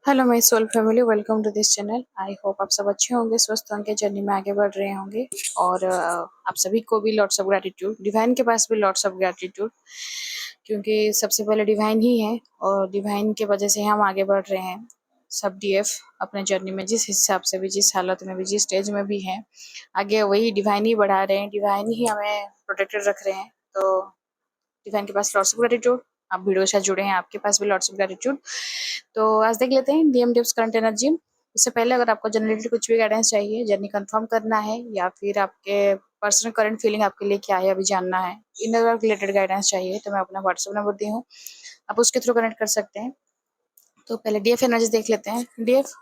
Hello my soul family, welcome to this channel. I hope आप सब अच्छे होंगे, स्वस्थ होंगे, जर्नी में आगे बढ़ रहे होंगे। और आप सभी को भी लॉट्स ऑफ ग्रैटिट्यूड, डिवाइन के पास भी लॉट्स ऑफ ग्रैटिट्यूड, क्योंकि सबसे पहले डिवाइन ही है और डिवाइन के वजह से हम आगे बढ़ रहे हैं। सब डीएफ अपने जर्नी में जिस हिसाब से भी, जिस हालत में भी, जिस स्टेज में भी हैं, आगे वही डिवाइन ही बढ़ा रहे हैं, डिवाइन ही हमें प्रोटेक्टेड रख रहे हैं। तो डिवाइन के पास लॉट्स ऑफ ग्रैटिट्यूड। आप वीडियो से जुड़े हैं, आपके पास भी लॉट्स ऑफ ग्रैटिट्यूड। तो आज देख लेते हैं डीएम डिप्स करंट एनर्जी। उससे पहले अगर आपको जनरली कुछ भी गाइडेंस चाहिए, जर्नी कंफर्म करना है या फिर आपके पर्सनल करंट फीलिंग आपके लिए क्या है अभी जानना है, इन रिलेटेड गाइडेंस चाहिए, तो मैं अपना व्हाट्सएप नंबर दी हूँ, आप उसके थ्रू कनेक्ट कर सकते हैं। तो पहले डीएफ एनर्जी देख लेते हैं। डीएफ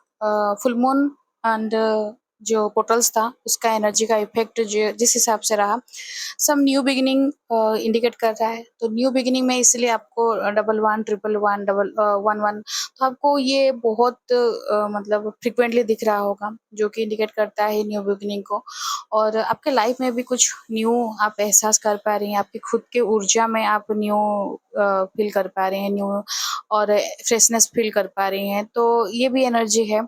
फुल मून एंड जो पोर्टल्स था उसका एनर्जी का इफेक्ट जो जिस हिसाब से रहा, सम न्यू बिगिनिंग इंडिकेट कर रहा है। तो न्यू बिगिनिंग में इसलिए आपको 11 111 डबल 11, तो आपको ये बहुत मतलब फ्रिक्वेंटली दिख रहा होगा, जो कि इंडिकेट करता है न्यू बिगिनिंग को। और आपके लाइफ में भी कुछ न्यू आप एहसास कर पा रही हैं, आपकी खुद के ऊर्जा में आप न्यू फील कर पा रहे हैं, न्यू और फ्रेशनेस फील कर पा रही हैं। तो ये भी एनर्जी है।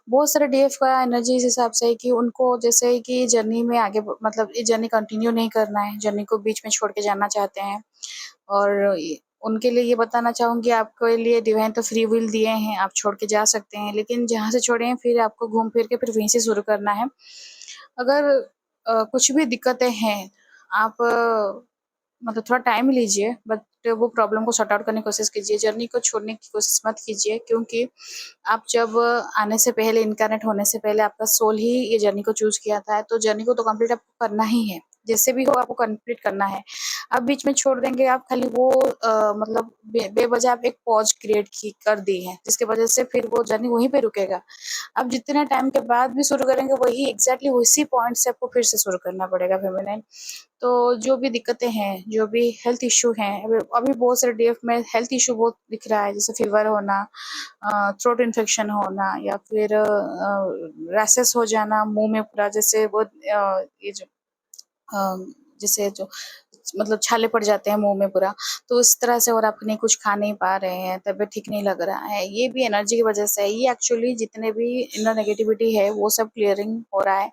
बहुत सारे डीएफ का एनर्जी इस हिसाब से है कि उनको जैसे कि जर्नी में आगे मतलब ये जर्नी कंटिन्यू नहीं करना है, जर्नी को बीच में छोड़ के जाना चाहते हैं। और उनके लिए ये बताना चाहूँगी, आपके लिए डिवाइन तो फ्री विल दिए हैं, आप छोड़ के जा सकते हैं, लेकिन जहाँ से छोड़े हैं फिर आपको घूम फिर के फिर वहीं से शुरू करना है। अगर कुछ भी दिक्कतें हैं, आप मतलब थोड़ा टाइम लीजिए, बट वो प्रॉब्लम को सॉर्ट आउट करने की कोशिश कीजिए। जर्नी को छोड़ने की कोशिश मत कीजिए, क्योंकि आप जब आने से पहले, इनकार्नेट होने से पहले आपका सोल ही ये जर्नी को चूज किया था, तो जर्नी को तो कंप्लीट आपको करना ही है, जैसे भी हो आपको कंप्लीट करना है। आप बीच में छोड़ देंगे, आप खाली वो मतलब बेवजह आप एक पॉज क्रिएट कर दी है, जिसके वजह से फिर वो जर्नी वहीं पे रुकेगा। आप जितने टाइम के बाद भी शुरू करेंगे, वही एग्जैक्टली उसी पॉइंट से आपको फिर से शुरू करना पड़ेगा फेमिनाइन। तो जो भी दिक्कतें हैं, जो भी हेल्थ इश्यू हैं, अभी बहुत सारे डीएफ में हेल्थ इश्यू बहुत दिख रहा है, जैसे फीवर होना, थ्रोट इन्फेक्शन होना, या फिर रैसेस हो जाना मुंह में पूरा, जैसे वो ये जो जैसे जो मतलब छाले पड़ जाते हैं मुंह में पूरा, तो इस तरह से। और आप नहीं कुछ खा नहीं पा रहे हैं, तबीयत ठीक नहीं लग रहा है, ये भी एनर्जी की वजह से है। ये एक्चुअली जितने भी इनर नेगेटिविटी है वो सब क्लियरिंग हो रहा है।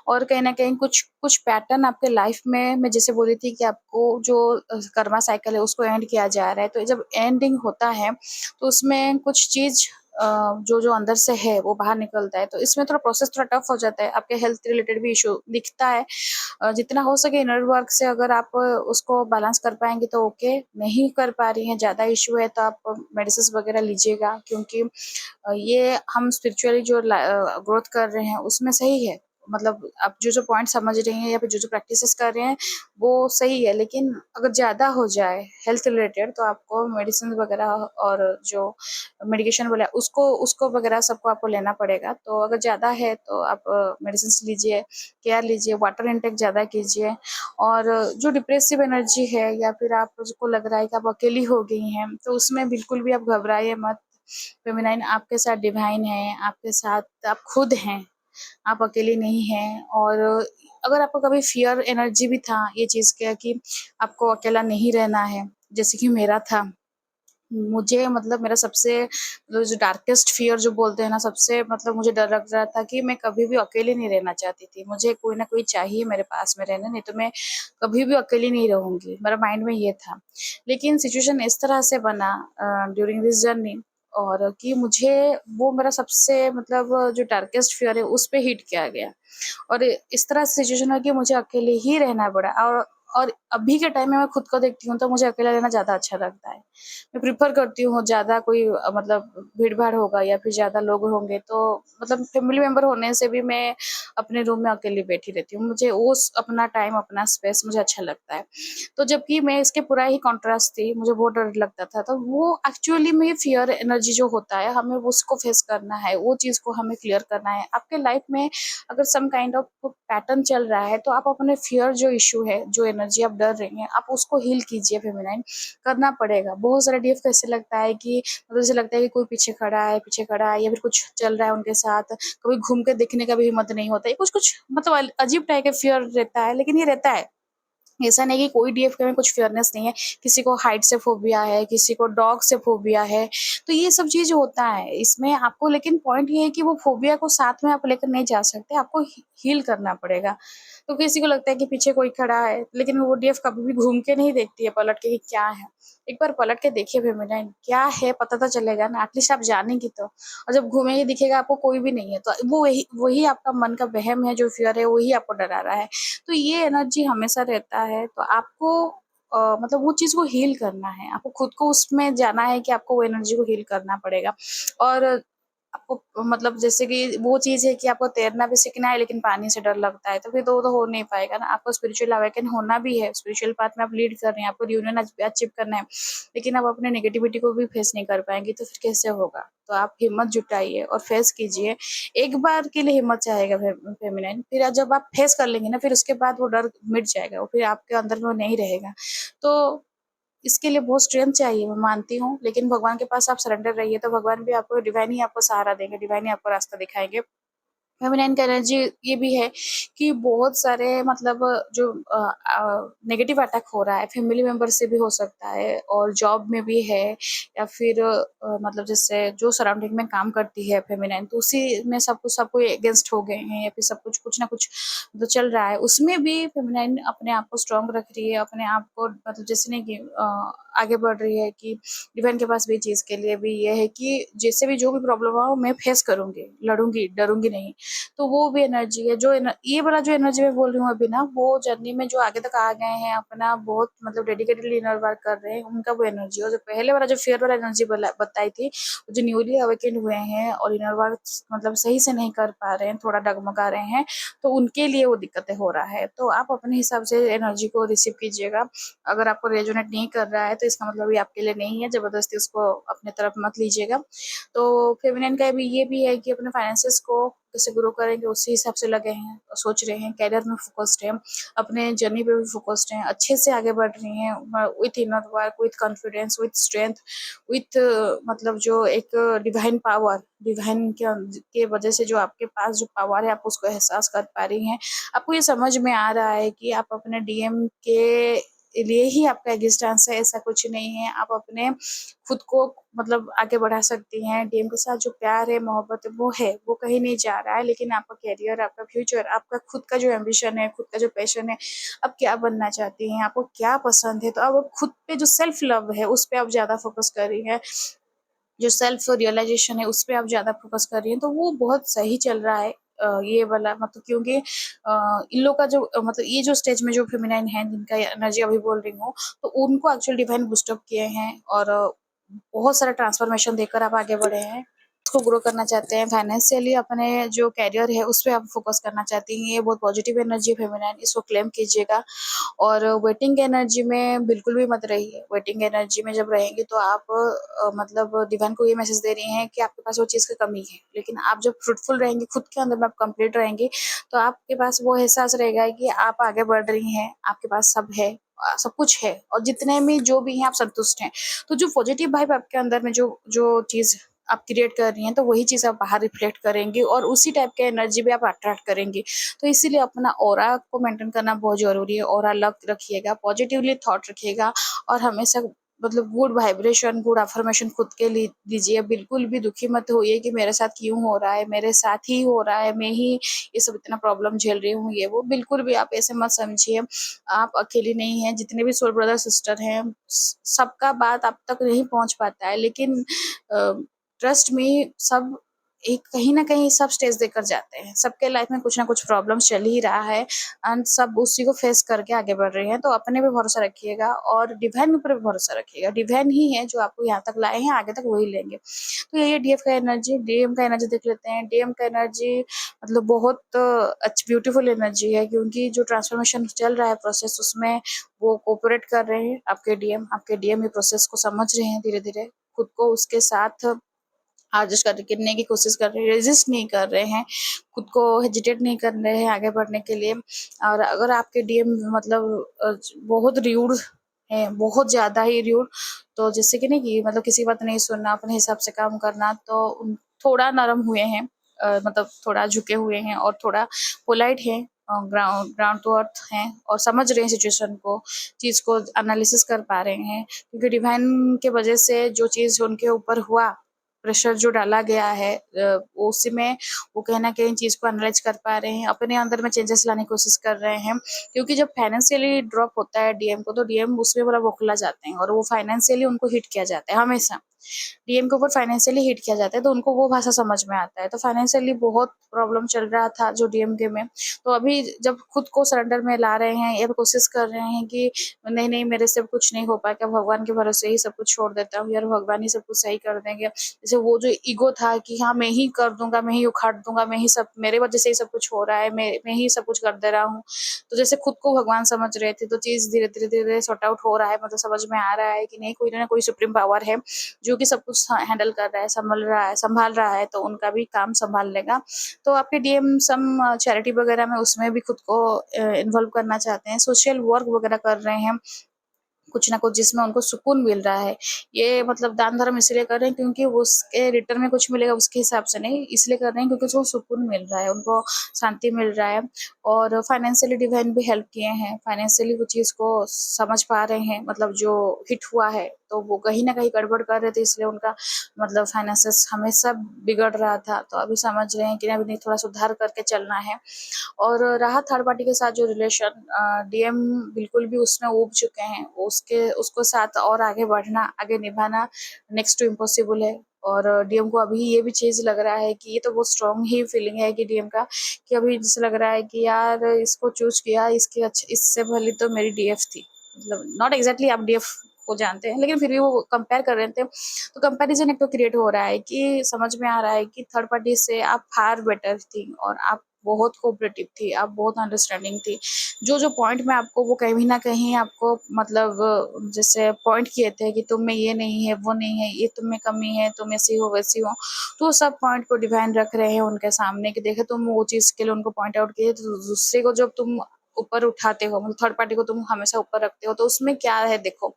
और कहीं न कहीं कुछ कुछ पैटर्न आपके लाइफ में, मैं जैसे बोली थी कि आपको जो कर्मा साइकिल है उसको एंड किया जा रहा है, तो जब एंडिंग होता है तो उसमें कुछ चीज़ जो अंदर से है वो बाहर निकलता है। तो इसमें थोड़ा प्रोसेस थोड़ा टफ हो जाता है, आपके हेल्थ रिलेटेड भी इश्यू दिखता है। जितना हो सके इनर वर्क से अगर आप उसको बैलेंस कर पाएँगे तो ओके, नहीं कर पा रही हैं, ज़्यादा इश्यू है, तो आप मेडिसिन्स वगैरह लीजिएगा, क्योंकि ये हम स्पिरिचुअली जो ग्रोथ कर रहे हैं उसमें सही है। मतलब आप जो पॉइंट समझ रही हैं या फिर जो प्रैक्टिसेस कर रहे हैं वो सही है, लेकिन अगर ज़्यादा हो जाए हेल्थ रिलेटेड तो आपको मेडिसिन वगैरह और जो मेडिकेशन वाला है उसको उसको वगैरह सबको आपको लेना पड़ेगा। तो अगर ज़्यादा है तो आप मेडिसिन लीजिए, केयर लीजिए, वाटर इनटेक ज़्यादा कीजिए। और जो डिप्रेसिव एनर्जी है या फिर आपको लग रहा है कि आप अकेली हो गई हैं, तो उसमें बिल्कुल भी आप घबराइए मत। फेमिनाइन आपके साथ डिवाइन है, आपके साथ आप खुद हैं, आप अकेली नहीं हैं। और अगर आपको कभी फियर एनर्जी भी था ये चीज़ का कि आपको अकेला नहीं रहना है, जैसे कि मेरा था, मुझे मतलब मेरा सबसे जो डार्केस्ट फियर जो बोलते हैं ना, सबसे मतलब मुझे डर लग रहा था कि मैं कभी भी अकेले नहीं रहना चाहती थी, मुझे कोई ना कोई चाहिए मेरे पास में रहने, नहीं तो मैं कभी भी अकेली नहीं रहूँगी, मेरा माइंड में ये था। लेकिन सिचुएशन इस तरह से बना ड्यूरिंग दिस जर्नी, और कि मुझे वो मेरा सबसे मतलब जो डार्केस्ट फियर है उस पे हिट किया गया। और इस तरह से सिचुएशन है कि मुझे अकेले ही रहना पड़ा। और अभी के टाइम में मैं खुद को देखती हूँ तो मुझे अकेला रहना ज़्यादा अच्छा लगता है। मैं प्रेफ़र करती हूँ, ज़्यादा कोई मतलब भीड़-भाड़ होगा या फिर ज़्यादा लोग होंगे तो मतलब फैमिली मेंबर होने से भी मैं अपने रूम में अकेली बैठी रहती हूँ। मुझे वो अपना टाइम, अपना स्पेस मुझे अच्छा लगता है। तो जबकि मैं इसके पूरा ही कॉन्ट्रास्ट थी, मुझे बहुत डर लगता था। तो वो एक्चुअली में फ़ियर एनर्जी जो होता है, हमें उसको फ़ेस करना है, वो चीज़ को हमें क्लियर करना है। आपके लाइफ़ में अगर सम काइंड ऑफ पैटर्न चल रहा है तो आप अपने फियर जो इश्यू है, जो एनर्जी आप डर रही हैं, आप उसको हील कीजिए फेमिनाइन, करना पड़ेगा। बहुत सारे डीएफ को ऐसे लगता है कि मतलब ऐसे लगता है कि कोई पीछे खड़ा है या फिर कुछ चल रहा है उनके साथ, कभी घूम के देखने का भी हिम्मत नहीं होता है। कुछ-कुछ मतलब अजीब टाइप के फियर रहता है, लेकिन ये रहता है। ऐसा नहीं कि कोई डीएफ में कुछ फेयरनेस नहीं है, किसी को हाइट से फ़ोबिया है, किसी को डॉग से फ़ोबिया है, तो ये सब चीज़ होता है। इसमें आपको लेकिन पॉइंट ये है कि वो फ़ोबिया को साथ में आप लेकर नहीं जा सकते, आपको हील करना पड़ेगा। तो किसी को लगता है कि पीछे कोई खड़ा है, लेकिन वो डीएफ कभी भी घूम के नहीं देखती है पलट के कि क्या है। एक बार पलट के देखिए फेमिनाइन, क्या है पता तो चलेगा ना, एटलीस्ट आप जानेंगी तो। और जब घूमेंगे दिखेगा आपको कोई भी नहीं है, तो वो वही वही आपका मन का वहम है, जो फ़ियर है वही आपको डरा रहा है। तो ये एनर्जी हमेशा रहता है, तो आपको मतलब वो चीज़ को हील करना है, आपको खुद को उसमें जाना है कि आपको वो एनर्जी को हील करना पड़ेगा। और आपको मतलब जैसे कि वो चीज़ है कि आपको तैरना भी सीखना है, लेकिन पानी से डर लगता है, तो फिर तो वो तो हो नहीं पाएगा ना। आपको स्पिरिचुअल अवेकन होना भी है, स्पिरिचुअल पाथ में आप लीड कर रहे हैं, आपको यूनियन अचीव करना है, लेकिन आप अपने नेगेटिविटी को भी फेस नहीं कर पाएँगे, तो फिर कैसे होगा? तो आप हिम्मत जुटाइए और फेस कीजिए। एक बार के लिए हिम्मत चाहेगा फेमिनाइन, फिर जब आप फेस कर लेंगे ना, फिर उसके बाद वो डर मिट जाएगा, वो फिर आपके अंदर में वो नहीं रहेगा। तो इसके लिए बहुत स्ट्रेंथ चाहिए, मैं मानती हूँ, लेकिन भगवान के पास आप सरेंडर रहिए, तो भगवान भी आपको डिवाइन ही आपको सहारा देंगे, डिवाइन ही आपको रास्ता दिखाएँगे। फेमिनाइन का एनर्जी ये भी है कि बहुत सारे मतलब जो नेगेटिव अटैक हो रहा है, फैमिली मेंबर से भी हो सकता है और जॉब में भी है, या फिर मतलब जैसे जो सराउंडिंग में काम करती है फेमिनाइन, तो उसी में सब कोई अगेंस्ट हो गए हैं, या फिर सब कुछ ना कुछ जो चल रहा है, उसमें भी फेमिनाइन अपने आप को स्ट्रांग रख रही है, अपने आप को मतलब जैसे नहीं कि आगे बढ़ रही है कि डिवाइन के पास भी चीज़ के लिए भी ये है कि जैसे भी जो भी प्रॉब्लम हो मैं फेस करूँगी, लड़ूँगी, डरूँगी नहीं। तो वो भी एनर्जी है, ये वाला जो एनर्जी मैं बोल रही हूँ अभी ना, वो जर्नी में जो आगे तक आ गए हैं, अपना बहुत मतलब डेडिकेटेडली इनर वर्क कर रहे हैं, उनका वो एनर्जी है। और जो पहले वाला जो फियर वाला एनर्जी बताई थी, जो न्यूली अवेकन हुए हैं और इनर वर्क मतलब सही से नहीं कर पा रहे हैं, थोड़ा डगमगा रहे हैं, तो उनके लिए वो दिक्कतें हो रहा है। तो आप अपने हिसाब से एनर्जी को रिसीव कीजिएगा। अगर आपको रेजोनेट नहीं कर रहा है, तो इसका मतलब ये आपके लिए नहीं है, जबरदस्ती उसको अपने तरफ मत लीजिएगा। तो फेमिनिन का भी है कि अपने फाइनेंसेस को कैसे ग्रो करेंगे, उसी हिसाब से लगे हैं, सोच रहे हैं, करियर में फोकस्ड हैं, अपने जर्नी पे भी फोकस्ड हैं, अच्छे से आगे बढ़ रही हैं, with inner work, with confidence, with strength, with मतलब जो एक डिवाइन पावर, डिवाइन के वजह से जो आपके पास जो पावर है, आप उसको एहसास कर पा रही हैं। आपको ये समझ में आ रहा है कि आप अपने डीएम के लिए ही आपका एग्जिस्टेंस है, ऐसा कुछ नहीं है। आप अपने खुद को मतलब आगे बढ़ा सकती हैं। डीएम के साथ जो प्यार है, मोहब्बत है, वो कहीं नहीं जा रहा है, लेकिन आपका करियर, आपका फ्यूचर, आपका खुद का जो एम्बिशन है, खुद का जो पैशन है, आप क्या बनना चाहती हैं, आपको क्या पसंद है, तो अब खुद पे जो सेल्फ लव है, उस पे आप ज़्यादा फोकस कर रही हैं। जो सेल्फ रियलाइजेशन है, उस पे आप ज़्यादा फोकस कर रही हैं, तो वो बहुत सही चल रहा है। ये वाला मतलब क्योंकि इन लोग का जो मतलब ये जो स्टेज में जो फेमिनाइन है, जिनका एनर्जी अभी बोल रही हूँ, तो उनको एक्चुअल डिवाइन बूस्ट अप किए हैं और बहुत सारा ट्रांसफॉर्मेशन देकर आप आगे बढ़े हैं। उसको ग्रो करना चाहते हैं, फाइनेंशियली अपने जो करियर है उस पे आप फोकस करना चाहती हैं, ये बहुत पॉजिटिव एनर्जी है फेमिनाइन, इसको क्लेम कीजिएगा। और वेटिंग एनर्जी में बिल्कुल भी मत रहिए। वेटिंग एनर्जी में जब रहेंगे तो आप मतलब डिवाइन को ये मैसेज दे रही हैं कि आपके पास वो चीज़ की कमी है, लेकिन आप जब फ्रूटफुल रहेंगे, खुद के अंदर में आप कंप्लीट रहेंगे, तो आपके पास वो एहसास रहेगा कि आप आगे बढ़ रही हैं, आपके पास सब है, सब कुछ है, और जितने में जो भी हैं आप संतुष्ट हैं। तो जो पॉजिटिव वाइब आपके अंदर में जो जो चीज़ आप क्रिएट कर रही हैं, तो वही चीज़ आप बाहर रिफ्लेक्ट करेंगी और उसी टाइप के एनर्जी भी आप अट्रैक्ट करेंगी। तो इसीलिए अपना ऑरा को मेंटेन करना बहुत ज़रूरी है। ऑरा लग रखिएगा, पॉजिटिवली थॉट रखिएगा और हमेशा मतलब गुड वाइब्रेशन, गुड अफ़र्मेशन खुद के लिए दीजिए। बिल्कुल भी दुखी मत होइए कि मेरे साथ क्यों हो रहा है, मेरे साथ ही हो रहा है, मैं ही ये सब इतना प्रॉब्लम झेल रही हूँ, ये वो। बिल्कुल भी आप ऐसे मत समझिए। आप अकेली नहीं हैं, जितने भी सोल ब्रदर सिस्टर हैं, सबका बात आप तक नहीं पहुँच पाता है, लेकिन ट्रस्ट मी, सब एक कहीं न कहीं सब स्टेज देकर जाते हैं। सबके लाइफ में कुछ ना कुछ प्रॉब्लम्स चल ही रहा है एंड सब उसी को फेस करके आगे बढ़ रहे हैं। तो अपने पे भरोसा रखिएगा और डिवाइन के ऊपर भी भरोसा रखिएगा। डिवाइन ही है जो आपको यहाँ तक लाए हैं, आगे तक वही लेंगे। तो यही है डीएफ का एनर्जी। डीएम का एनर्जी देख लेते हैं। डीएम का एनर्जी मतलब बहुत ब्यूटीफुल एनर्जी है, क्योंकि जो ट्रांसफॉर्मेशन चल रहा है प्रोसेस, उसमें वो कोऑपरेट कर रहे हैं। आपके डीएम ये प्रोसेस को समझ रहे हैं धीरे-धीरे। खुद को उसके साथ एडजस्ट करने की कोशिश कर रहे हैं, रेजिस्ट नहीं कर रहे हैं, खुद को हेजिटेट नहीं कर रहे हैं आगे बढ़ने के लिए। और अगर आपके डीएम मतलब बहुत र्यूड है, बहुत ज़्यादा ही र्यूड, तो जैसे कि नहीं कि मतलब किसी की बात नहीं सुनना, अपने हिसाब से काम करना, तो थोड़ा नरम हुए हैं, मतलब थोड़ा झुके हुए हैं और थोड़ा पोलाइट हैं, ग्राउंड ग्राउंड टू अर्थ हैं और समझ रहे हैं सिचुएशन को, चीज़ को एनालिसिस कर पा रहे हैं, क्योंकि डिवाइन के वजह से जो चीज़ उनके ऊपर हुआ, प्रेशर जो डाला गया है, उसी में वो कहीं न कहीं चीज़ को एनालाइज़ कर पा रहे हैं, अपने अंदर में चेंजेस लाने की कोशिश कर रहे हैं। क्योंकि जब फाइनेंशियली ड्रॉप होता है डीएम को, तो डीएम उसमें बड़ा बौखला जाते हैं और वो फाइनेंशियली उनको हिट किया जाता है हमेशा। डीएम के ऊपर फाइनेंशियली हिट किया जाता है, तो उनको वो भाषा समझ में आता है। तो फाइनेंशियली बहुत प्रॉब्लम चल रहा था जो डीएमके में। तो अभी जब खुद को सरेंडर में ला रहे हैं या कोशिश कर रहे हैं कि नहीं, नहीं मेरे से कुछ नहीं हो पाएगा, भगवान के भरोसे ही सब कुछ छोड़ देता हूँ यार, भगवान ही सब कुछ सही कर देंगे। जैसे वो जो ईगो था कि हाँ, मैं ही कर दूँगा, मैं ही उखाड़ दूँगा, मैं ही सब मेरे वजह से ही सब कुछ हो रहा है, मैं ही सब कुछ कर दे रहा हूँ। तो जैसे खुद को भगवान समझ रहे थे, तो चीज़ धीरे-धीरे सॉर्ट आउट हो रहा है, मतलब समझ में आ रहा है कि नहीं, कोई ना कोई सुप्रीम पावर है जो कि सब कुछ हैंडल कर रहा है, संभाल रहा है, तो उनका भी काम संभाल लेगा। तो आपके डीएम सम चैरिटी वगैरह में उसमें भी खुद को इन्वॉल्व करना चाहते हैं, सोशल वर्क वगैरह कर रहे हैं, कुछ ना कुछ जिसमें उनको सुकून मिल रहा है। ये मतलब दान धर्म इसलिए कर रहे हैं क्योंकि वो उसके रिटर्न में कुछ मिलेगा उसके हिसाब से नहीं, इसलिए कर रहे हैं क्योंकि उसको सुकून मिल रहा है, उनको शांति मिल रहा है। और फाइनेंशियली डिवाइन भी हेल्प किए हैं, फाइनेंशियली वो चीज़ को समझ पा रहे हैं, मतलब जो हिट हुआ है, तो वो कहीं न कहीं गड़बड़ कर रहे थे, इसलिए उनका मतलब फाइनेंसेस हमेशा बिगड़ रहा था। तो अभी समझ रहे हैं कि नहीं, थोड़ा सुधार करके चलना है। और रहा थर्ड पार्टी के साथ जो रिलेशन, डीएम बिल्कुल भी उसमें ऊब चुके हैं, उसके उसको साथ और आगे बढ़ना, आगे निभाना नेक्स्ट टू इम्पॉसिबल है। और डीएम को अभी ये भी चीज़ लग रहा है कि ये तो बहुत स्ट्रॉन्ग ही फीलिंग है कि डीएम का, कि अभी जैसे लग रहा है कि यार इसको चूज किया, इससे भली तो मेरी डीएफ थी, मतलब नॉट एग्जैक्टली आप डीएफ को जानते हैं, लेकिन फिर भी वो कंपेयर कर रहे थे, तो कंपैरिजन एक तो क्रिएट हो रहा है कि समझ में आ रहा है कि थर्ड पार्टी से आप फार बेटर थी और आप बहुत कोऑपरेटिव थी, आप बहुत अंडरस्टैंडिंग थी। जो पॉइंट में आपको वो कहीं न कहीं आपको मतलब जैसे पॉइंट किए थे कि तुम में ये नहीं है, वो नहीं है, ये तुम में कमी है, तुम ऐसी हो, वैसी हो। तो वो सब पॉइंट को डिवाइन रख रहे हैं उनके सामने कि देखो तुम वो चीज़ के लिए उनको पॉइंट आउट किए, तो दूसरे को जब तुम ऊपर उठाते हो, मतलब थर्ड पार्टी को तुम हमेशा ऊपर रखते हो, तो उसमें क्या है देखो।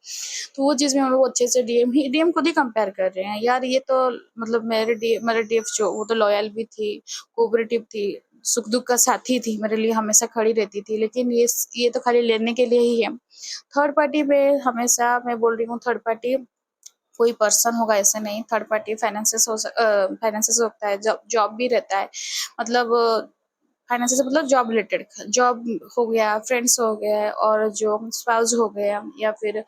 तो वो चीज़ में हम लोग अच्छे से डीएम खुद ही कंपेयर कर रहे हैं, यार ये तो मतलब मेरे डीएफ जो वो तो लॉयल भी थी, कोऑपरेटिव थी, सुख दुख का साथी थी, मेरे लिए हमेशा खड़ी रहती थी, लेकिन ये तो खाली लेने के लिए ही है। थर्ड पार्टी में हमेशा मैं बोल रही हूँ, थर्ड पार्टी कोई पर्सन होगा ऐसे नहीं, थर्ड पार्टी फाइनेंसेस होता है, जॉब भी रहता है, मतलब फाइनेंस से मतलब जॉब रिलेटेड, जॉब हो गया, फ्रेंड्स हो गए, और जो स्पाउस हो गया, या फिर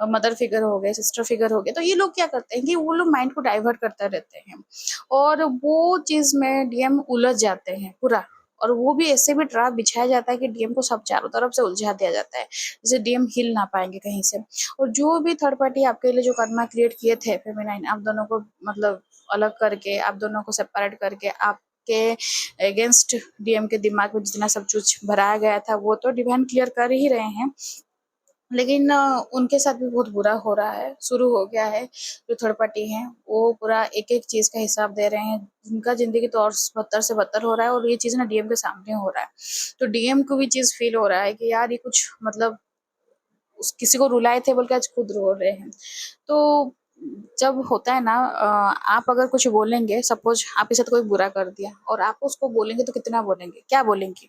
मदर फिगर हो गए, सिस्टर फिगर हो गए। तो ये लोग क्या करते हैं कि वो लोग माइंड को डाइवर्ट करते रहते हैं और वो चीज़ में डीएम उलझ जाते हैं पूरा। और वो भी ऐसे भी ट्रैप बिछाया जाता है कि डीएम को सब चारों तरफ से उलझा दिया जाता है, जिससे डीएम हिल ना पाएंगे कहीं से। और जो भी थर्ड पार्टी आपके लिए जो कर्मा क्रिएट किए थे फेमिनाइन, आप दोनों को मतलब अलग करके, आप दोनों को सेपरेट करके, आपके अगेंस्ट डीएम के दिमाग में जितना सब कुछ भराया गया था, वो तो डिवाइन क्लियर कर ही रहे हैं, लेकिन उनके साथ भी बहुत बुरा हो रहा है, शुरू हो गया है। जो थर्ड पार्टी हैं वो पूरा एक-एक चीज़ का हिसाब दे रहे हैं, उनका ज़िंदगी तो और बदतर से बदतर हो रहा है, और ये चीज़ ना डीएम के सामने हो रहा है। तो डीएम को भी चीज़ फ़ील हो रहा है कि यार ये कुछ मतलब किसी को रुलाए थे बोल के आज खुद रो रहे हैं। तो जब होता है ना, आप अगर कुछ बोलेंगे, सपोज आपके साथ कोई बुरा कर दिया और आप उसको बोलेंगे, तो कितना बोलेंगे, क्या बोलेंगे?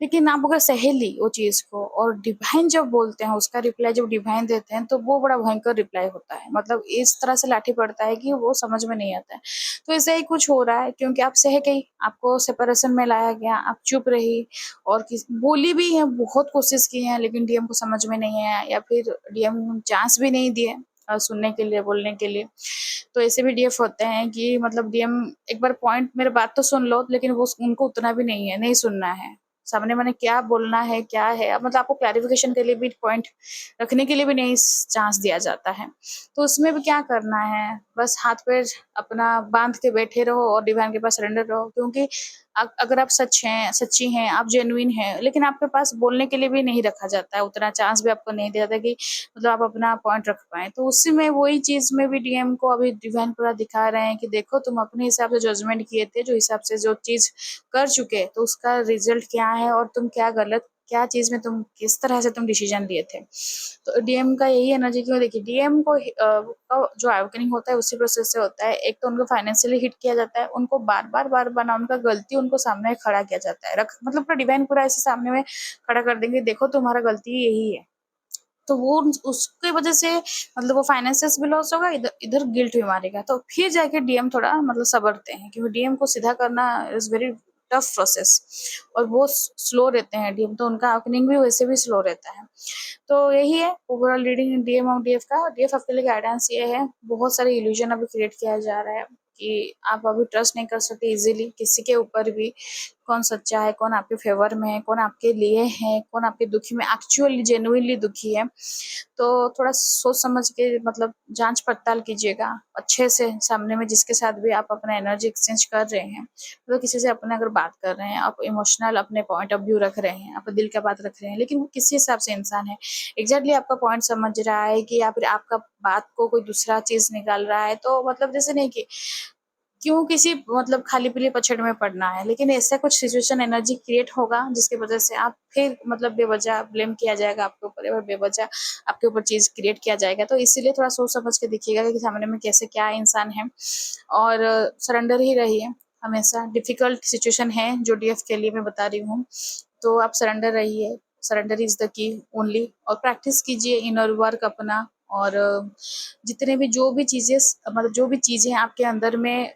लेकिन आप अगर सह ली वो चीज़ को, और डिवाइन जब बोलते हैं, उसका रिप्लाई जब डिवाइन देते हैं, तो वो बड़ा भयंकर रिप्लाई होता है, मतलब इस तरह से लाठी पड़ता है कि वो समझ में नहीं आता है। तो ऐसा ही कुछ हो रहा है, क्योंकि आप सह गई, आपको सेपरेशन में लाया गया, आप चुप रही, और बोली भी है, बहुत कोशिश की है, लेकिन डीएम को समझ में नहीं आया, या फिर डीएम चांस भी नहीं दिए सुनने के लिए, बोलने के लिए। तो ऐसे भी डीएफ होते हैं कि मतलब डीएम एक बार पॉइंट, मेरे बात तो सुन लो, लेकिन वो उनको उतना भी नहीं है, नहीं सुनना है। सामने मैंने क्या बोलना है, क्या है, अब मतलब आपको क्लैरिफिकेशन के लिए भी, पॉइंट रखने के लिए भी नहीं चांस दिया जाता है। तो उसमें भी क्या करना है, बस हाथ पैर अपना बांध के बैठे रहो और डिवाइन के पास सरेंडर रहो, क्योंकि अगर आप सच्ची हैं, आप जेन्युइन हैं, लेकिन आपके पास बोलने के लिए भी नहीं रखा जाता है, उतना चांस भी आपको नहीं दिया जाता कि मतलब आप अपना पॉइंट रख पाएँ। तो उसी में वही चीज़ में भी डीएम को अभी डिवाइन पूरा दिखा रहे हैं कि देखो तुम अपने हिसाब से जजमेंट किए थे, जो हिसाब से जो चीज़ कर चुके, तो उसका रिजल्ट क्या है और तुम क्या गलत क्या चीज़ में तुम किस तरह से तुम डिसीजन लिए थे। तो डीएम का यही एनर्जी क्यों देखिए डीएम को का जो अवेकनिंग होता है उसी प्रोसेस से होता है। एक तो उनको फाइनेंशियली हिट किया जाता है, उनको बार-बार ना उनका गलती उनको सामने खड़ा किया जाता है। मतलब पूरा डिवाइन पूरा ऐसे सामने में खड़ा कर देंगे, देखो तुम्हारा गलती यही है। तो वो उसकी वजह से मतलब वो फाइनेंसेस भी लॉस होगा, इधर इधर गिल्ट भी मारेगा, तो फिर जाके डीएम थोड़ा मतलब सब्रते हैं, क्योंकि डीएम को सीधा करना इज वेरी टफ प्रोसेस और वो स्लो रहते हैं डीएम, तो उनका अवेकनिंग भी वैसे भी स्लो रहता है। तो यही है ओवरऑल रीडिंग डीएम और डीएफ का। डीएफ आपके लिए गाइडेंस ये है, बहुत सारे इल्यूजन अभी क्रिएट किया जा रहा है कि आप अभी ट्रस्ट नहीं कर सकते इजीली किसी के ऊपर भी, कौन सच्चा है, कौन आपके फेवर में है, कौन आपके लिए है, कौन आपके दुखी में एक्चुअली जेन्युइनली दुखी है। तो थोड़ा सोच समझ के मतलब जांच पड़ताल कीजिएगा अच्छे से, सामने में जिसके साथ भी आप अपना एनर्जी एक्सचेंज कर रहे हैं, तो किसी से अपने अगर बात कर रहे हैं, आप इमोशनल अपने पॉइंट ऑफ व्यू रख रहे हैं, आप दिल का बात रख रहे हैं, लेकिन वो किसी हिसाब से इंसान है, एग्जैक्टली आपका पॉइंट समझ रहा है कि या फिर आपका बात को कोई दूसरा चीज निकाल रहा है, तो मतलब जैसे नहीं कि क्यों किसी मतलब खाली पीली पछड़ में पड़ना है, लेकिन ऐसा कुछ सिचुएशन एनर्जी क्रिएट होगा जिसकी वजह से आप फिर मतलब बेवजह ब्लेम किया जाएगा आपके ऊपर और बेवजह आपके ऊपर चीज क्रिएट किया जाएगा। तो इसीलिए थोड़ा सोच समझ के देखिएगा कि सामने में कैसे क्या इंसान है, और सरेंडर ही रहिए हमेशा। डिफिकल्ट सिचुएशन है जो डीएफ के लिए मैं बता रही हूँ, तो आप सरेंडर रहिए, surrender is the key only, और प्रैक्टिस कीजिए इनर वर्क अपना, और जितने भी जो भी चीजें मतलब जो भी चीजें आपके अंदर में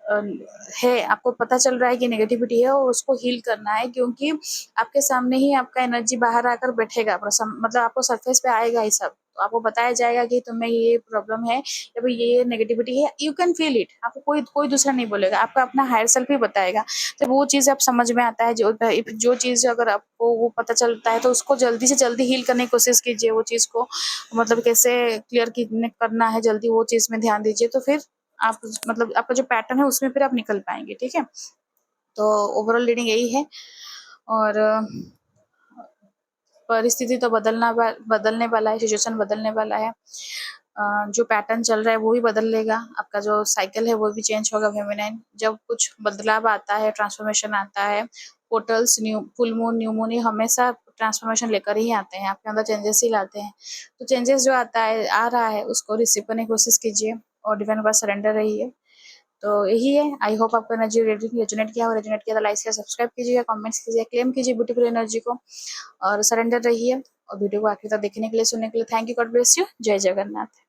है, आपको पता चल रहा है कि नेगेटिविटी है और उसको हील करना है, क्योंकि आपके सामने ही आपका एनर्जी बाहर आकर बैठेगा, मतलब आपको सरफेस पे आएगा ही सब, तो आपको बताया जाएगा कि तुम्हें ये प्रॉब्लम है या फिर ये नेगेटिविटी है, यू कैन फील इट, आपको कोई कोई दूसरा नहीं बोलेगा, आपका अपना हायर सेल्फ ही बताएगा। तो वो चीज़ आप समझ में आता है, जो चीज़ अगर आपको वो पता चलता है तो उसको जल्दी से जल्दी हील करने की कोशिश कीजिए, वो चीज़ को मतलब कैसे क्लियर करना है जल्दी, वो चीज़ में ध्यान दीजिए, तो फिर आप मतलब आपका जो पैटर्न है उसमें फिर आप निकल पाएंगे। ठीक है, तो ओवरऑल रीडिंग यही है, और परिस्थिति तो बदलने वाला है, सिचुएशन बदलने वाला है, जो पैटर्न चल रहा है वो भी बदल लेगा, आपका जो साइकिल है वो भी चेंज होगा। फेमिनाइन जब कुछ बदलाव आता है, ट्रांसफॉर्मेशन आता है, portals new full moon new moon ये हमेशा ट्रांसफॉर्मेशन लेकर ही आते हैं, आपके अंदर चेंजेस ही लाते हैं। तो चेंजेस जो आता है आ रहा है उसको रिसीव करने की कोशिश कीजिए और डिवाइन के पास सरेंडर रहिए। तो यही है, आई होप आपको एनर्जी रेजोनेट किया हो, रेजोनेट किया तो लाइक शेयर सब्सक्राइब कीजिए, कमेंट्स कीजिए, क्लेम कीजिए ब्यूटीफुल एनर्जी को, और सरेंडर रहिए। और वीडियो को आखिर तक देखने के लिए, सुनने के लिए thank you, God bless you, जय जगन्नाथ।